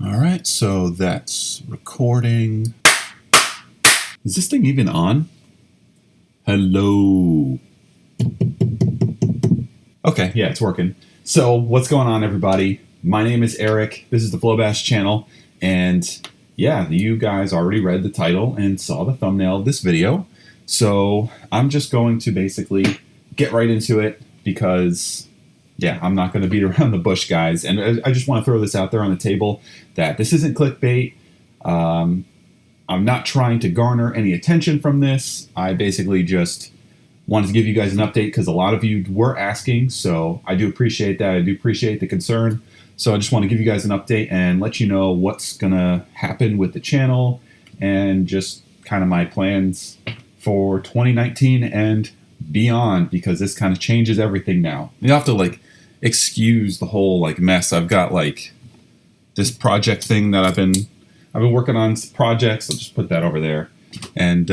All right, so that's recording. Is this thing even on? Hello. Okay, yeah, it's working. So what's going on, everybody? My name is Eric. This is the Flowbash channel. And yeah, you guys already read the title and saw the thumbnail of this video. So I'm just going to basically get right into it because, yeah, I'm not going to beat around the bush, guys. And I just want to throw this out there on the table that this isn't clickbait. I'm not trying to garner any attention from this. I basically just wanted to give you guys an update because a lot of you were asking, so I do appreciate that. I do appreciate the concern. So I just want to give you guys an update and let you know what's going to happen with the channel and just kind of my plans for 2019 and beyond, because this kind of changes everything now. You have to excuse the whole mess. I've got this project thing that I've been working on projects. I'll just put that over there. And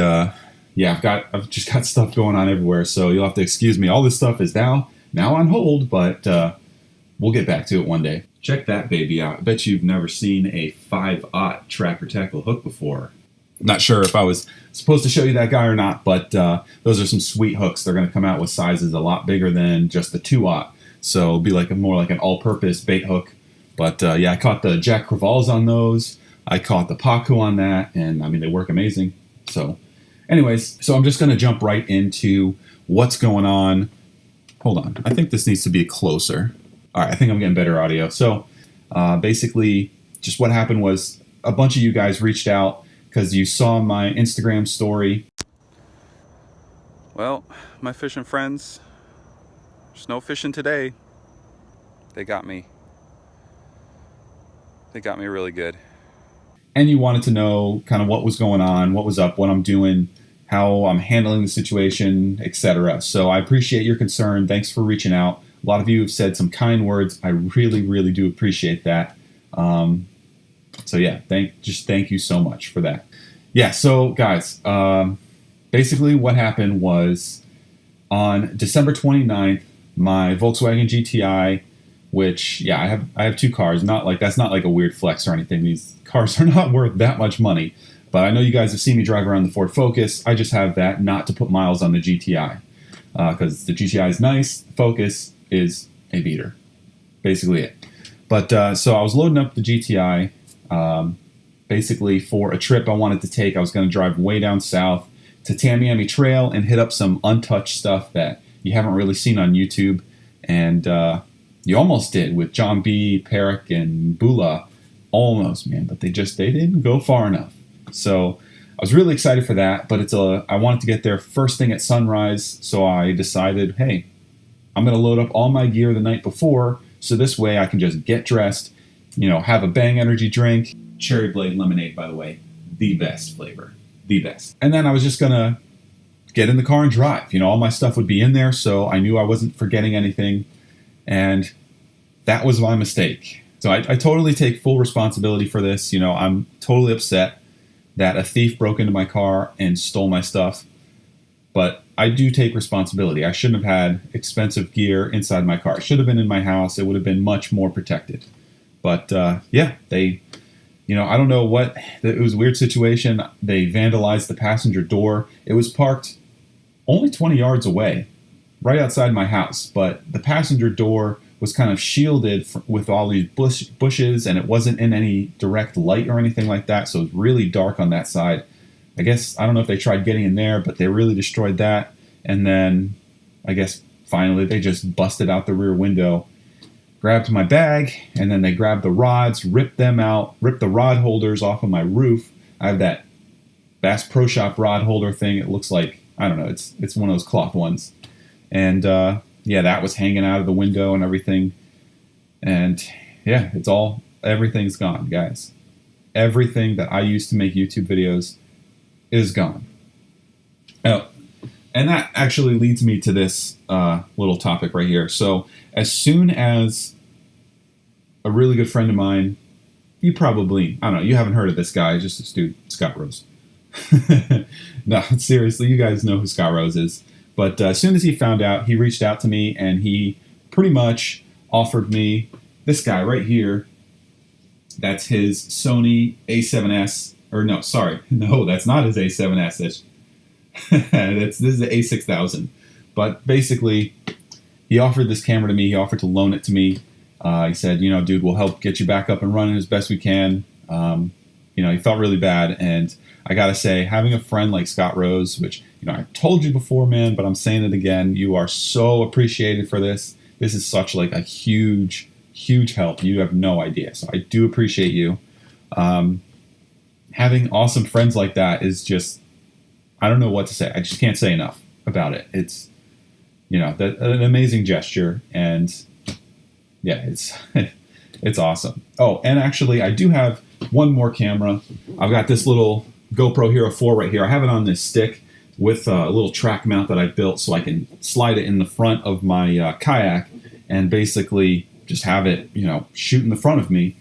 yeah, I've just got stuff going on everywhere, so you'll have to excuse me. All this stuff is now on hold, but we'll get back to it one day. Check that baby out. I bet you've never seen a 5/0 tractor tackle hook before. Not sure if I was supposed to show you that guy or not, but those are some sweet hooks. They're going to come out with sizes a lot bigger than just the 2/0, so it'll be more like an all-purpose bait hook. But yeah, I caught the Jack Crevalles on those. I caught the Pacu on that, and I mean, they work amazing. So anyways, so I'm just going to jump right into what's going on. Hold on. I think this needs to be closer. All right, I think I'm getting better audio. So basically, just what happened was a bunch of you guys reached out because you saw my Instagram story. Well, my fishing friends, there's no fishing today. They got me. They got me really good. And you wanted to know kind of what was going on, what was up, what I'm doing, how I'm handling the situation, etc. So I appreciate your concern. Thanks for reaching out. A lot of you have said some kind words. I really, really do appreciate that. So yeah, thank you so much for that. Yeah, so guys, basically what happened was on December 29th, my Volkswagen GTI, which, yeah, I have two cars. That's not like a weird flex or anything. These cars are not worth that much money. But I know you guys have seen me drive around the Ford Focus. I just have that not to put miles on the GTI. Because the GTI is nice, Focus is a beater. Basically it. But so I was loading up the GTI basically for a trip I wanted to take. I was going to drive way down south to Tamiami Trail and hit up some untouched stuff that you haven't really seen on YouTube. And you almost did with John B., Perrick, and Bula. Almost, man, but they didn't go far enough. So I was really excited for that, but I wanted to get there first thing at sunrise, so I decided, hey, I'm going to load up all my gear the night before, so this way I can just get dressed, have a Bang energy drink. Cherry Blade lemonade, by the way, the best flavor, the best. And then I was just going to get in the car and drive. All my stuff would be in there, so I knew I wasn't forgetting anything. And that was my mistake. So I totally take full responsibility for this. I'm totally upset that a thief broke into my car and stole my stuff. But I do take responsibility. I shouldn't have had expensive gear inside my car. It should have been in my house. It would have been much more protected. But yeah, I don't know what. It was a weird situation. They vandalized the passenger door. It was parked only 20 yards away, right outside my house. But the passenger door was kind of shielded with all these bushes, and it wasn't in any direct light or anything like that, so it was really dark on that side. I guess, I don't know if they tried getting in there, but they really destroyed that. And then, I guess, finally, they just busted out the rear window, grabbed my bag, and then they grabbed the rods, ripped them out, ripped the rod holders off of my roof. I have that Bass Pro Shop rod holder thing. It looks like, I don't know, it's one of those cloth ones. And, yeah, that was hanging out of the window and everything. And yeah, everything's gone, guys. Everything that I used to make YouTube videos is gone. Oh, and that actually leads me to this little topic right here. So as soon as a really good friend of mine, you probably, I don't know, you haven't heard of this guy, just this dude, Scott Rose. No, seriously, you guys know who Scott Rose is. But as soon as he found out, he reached out to me, and he pretty much offered me this guy right here That's his Sony A7S, or no, sorry, no, that's not his A7S. This is the A6000. But basically, he offered this camera to me. He offered to loan it to me. He said, you know, dude, we'll help get you back up and running as best we can. You know, he felt really bad. And I got to say, having a friend like Scott Rose, which, you know, I told you before, man, but I'm saying it again. You are so appreciated for this. This is such like a huge, huge help. You have no idea. So I do appreciate you. Having awesome friends like that is just, I don't know what to say. I just can't say enough about it. It's, you know, an amazing gesture. And yeah, it's awesome. Oh, and actually, I do have one more camera. I've got this little GoPro Hero 4 right here. I have it on this stick with a little track mount that I built so I can slide it in the front of my kayak and basically just have it, you know, shoot in the front of me.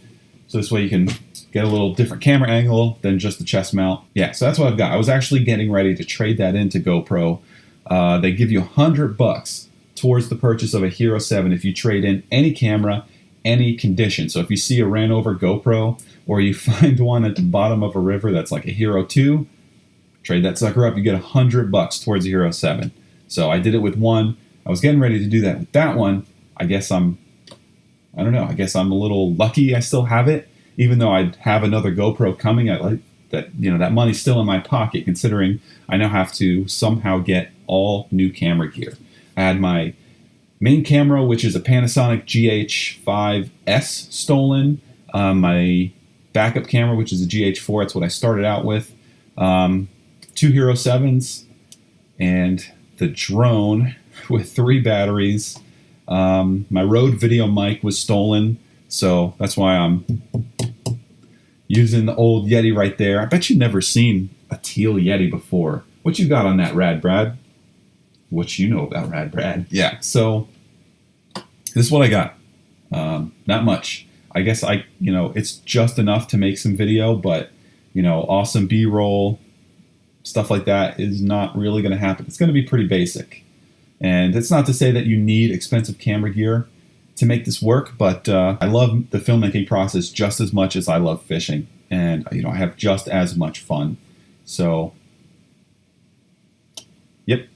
So this way you can get a little different camera angle than just the chest mount. Yeah, so that's what I've got. I was actually getting ready to trade that into GoPro. They give you $100 towards the purchase of a Hero 7 if you trade in any camera, any condition. So if you see a ran over GoPro or you find one at the bottom of a river that's like a Hero 2, trade that sucker up. You get $100 towards the Hero 7. So I did it with one. I was getting ready to do that with that one. I don't know. I guess I'm a little lucky I still have it, even though I have another GoPro coming. I like that, you know, that money's still in my pocket considering I now have to somehow get all new camera gear. I had my main camera, which is a Panasonic GH5S stolen. My backup camera, which is a GH4. That's what I started out with. 2 Hero 7s and the drone with 3 batteries. My Rode video mic was stolen, so that's why I'm using the old Yeti right there. I bet you've never seen a teal Yeti before. What you got on that, Rad Brad? What you know about Rad Brad? Yeah, so this is what I got. Not much. I guess it's just enough to make some video, but, you know, awesome B-roll, stuff like that is not really going to happen. It's going to be pretty basic. And it's not to say that you need expensive camera gear to make this work, but I love the filmmaking process just as much as I love fishing. And, you know, I have just as much fun. So, yep,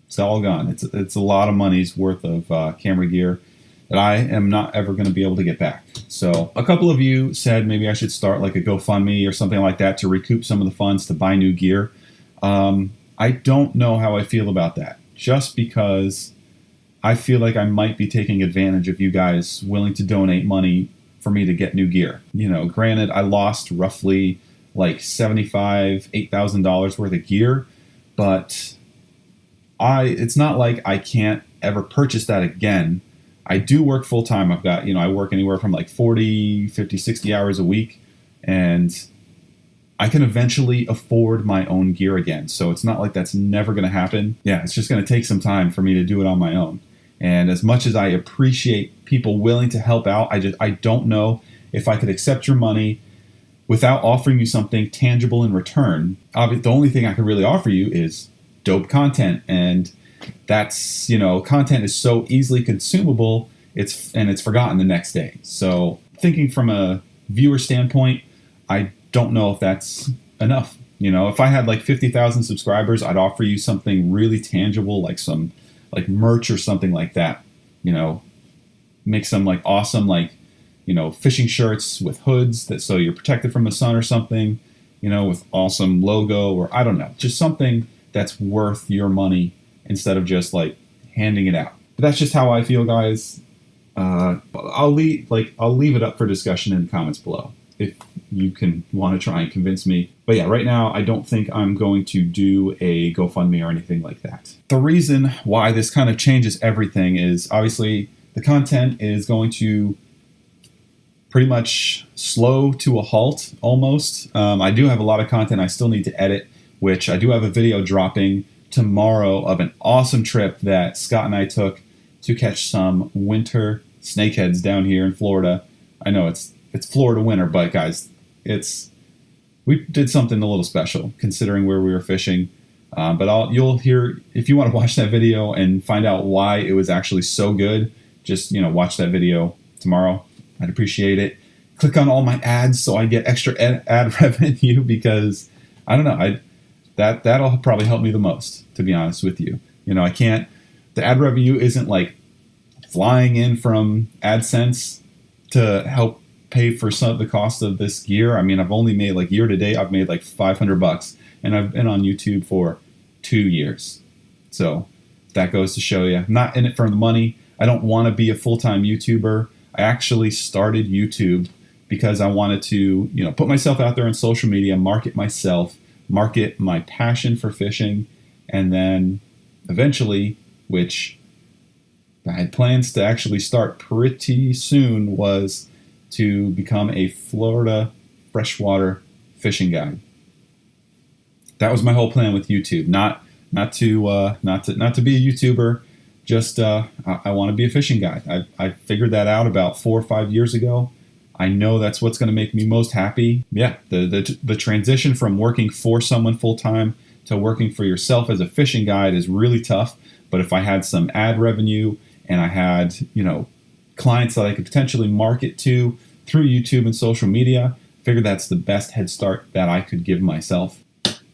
it's all gone. It's a lot of money's worth of camera gear that I am not ever going to be able to get back. So a couple of you said maybe I should start like a GoFundMe or something like that to recoup some of the funds to buy new gear. I don't know how I feel about that, just because I feel like I might be taking advantage of you guys willing to donate money for me to get new gear. You know, granted, I lost roughly like $75,000, $8,000 worth of gear, but it's not like I can't ever purchase that again. I do work full time. I've got, you know, I work anywhere from like 40, 50, 60 hours a week, and I can eventually afford my own gear again. So it's not like that's never going to happen. Yeah, it's just going to take some time for me to do it on my own. And as much as I appreciate people willing to help out, I don't know if I could accept your money without offering you something tangible in return. The only thing I can really offer you is dope content, and that's, you know, content is so easily consumable, it's forgotten the next day. So thinking from a viewer standpoint, I don't know if that's enough. You know, if I had like 50,000 subscribers, I'd offer you something really tangible, like some like merch or something like that. You know, make some like awesome, like, you know, fishing shirts with hoods that so you're protected from the sun or something, you know, with awesome logo, or I don't know, just something that's worth your money instead of just like handing it out. But that's just how I feel, guys. I'll leave it up for discussion in the comments below if you can want to try and convince me. But yeah, right now I don't think I'm going to do a GoFundMe or anything like that. The reason why this kind of changes everything is obviously the content is going to pretty much slow to a halt almost. I do have a lot of content I still need to edit, which I do have a video dropping tomorrow of an awesome trip that Scott and I took to catch some winter snakeheads down here in Florida. I know it's Florida winter, but guys, we did something a little special considering where we were fishing. But you'll hear, if you want to watch that video and find out why it was actually so good, just, you know, watch that video tomorrow. I'd appreciate it. click on all my ads so I get extra ad revenue, because I don't know, that'll probably help me the most, to be honest with you. You know, the ad revenue isn't like flying in from AdSense to help pay for some of the cost of this gear. I mean, I've only made, like, year to date, I've made like $500, and I've been on YouTube for 2 years. So that goes to show you, I'm not in it for the money. I don't want to be a full-time YouTuber. I actually started YouTube because I wanted to, you know, put myself out there on social media, market myself, market my passion for fishing, and then eventually, which I had plans to actually start pretty soon, was to become a Florida freshwater fishing guide. That was my whole plan with YouTube. Not to be a YouTuber. Just I want to be a fishing guide. I figured that out about 4 or 5 years ago. I know that's what's going to make me most happy. Yeah, the transition from working for someone full time to working for yourself as a fishing guide is really tough. But if I had some ad revenue and I had, you know, clients that I could potentially market to through YouTube and social media, I figured that's the best head start that I could give myself.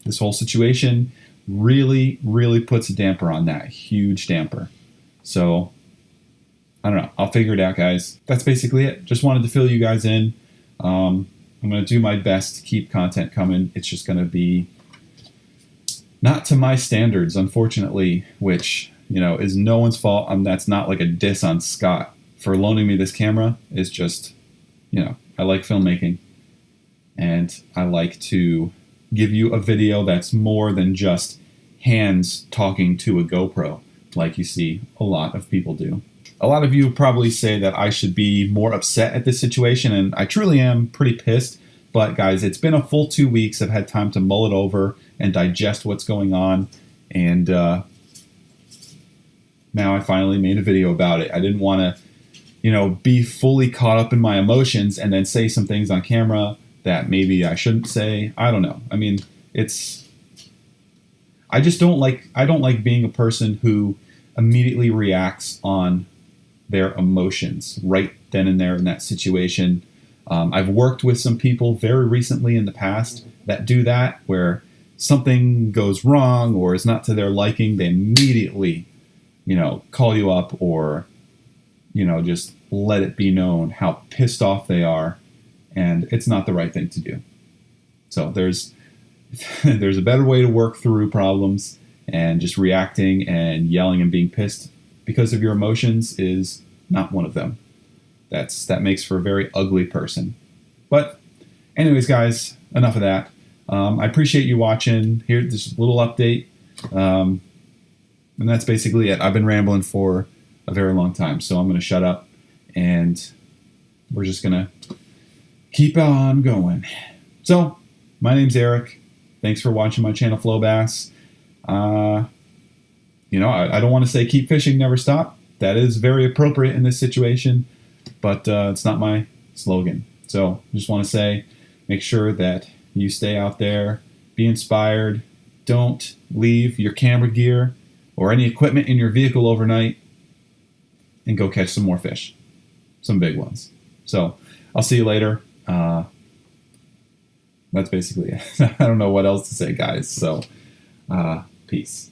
This whole situation really, really puts a damper on that, huge damper. So I don't know. I'll figure it out, guys. That's basically it. Just wanted to fill you guys in. I'm going to do my best to keep content coming. It's just going to be not to my standards, unfortunately, which, you know, is no one's fault. That's not like a diss on Scott for loaning me this camera. It's just, you know, I like filmmaking, and I like to give you a video that's more than just hands talking to a GoPro like you see a lot of people do. A lot of you probably say that I should be more upset at this situation, and I truly am pretty pissed. But guys, it's been a full 2 weeks. I've had time to mull it over and digest what's going on, and now I finally made a video about it. I didn't want to, you know, be fully caught up in my emotions and then say some things on camera that maybe I shouldn't say. I don't know. I mean, I don't like being a person who immediately reacts on their emotions right then and there in that situation. I've worked with some people very recently in the past that do that, where something goes wrong or is not to their liking, they immediately, you know, call you up, or, you know, just let it be known how pissed off they are, and it's not the right thing to do. So there's a better way to work through problems, and just reacting and yelling and being pissed because of your emotions is not one of them. That makes for a very ugly person. But anyways, guys, enough of that. I appreciate you watching. Here's this little update. And that's basically it. I've been rambling for a very long time, so I'm going to shut up, and we're just going to keep on going. So, my name's Eric. Thanks for watching my channel, Flowbass. You know, I don't want to say keep fishing, never stop. That is very appropriate in this situation, but it's not my slogan. So I just want to say, make sure that you stay out there, be inspired. Don't leave your camera gear or any equipment in your vehicle overnight, and go catch some more fish, some big ones. So I'll see you later. That's basically it. I don't know what else to say, guys. So peace.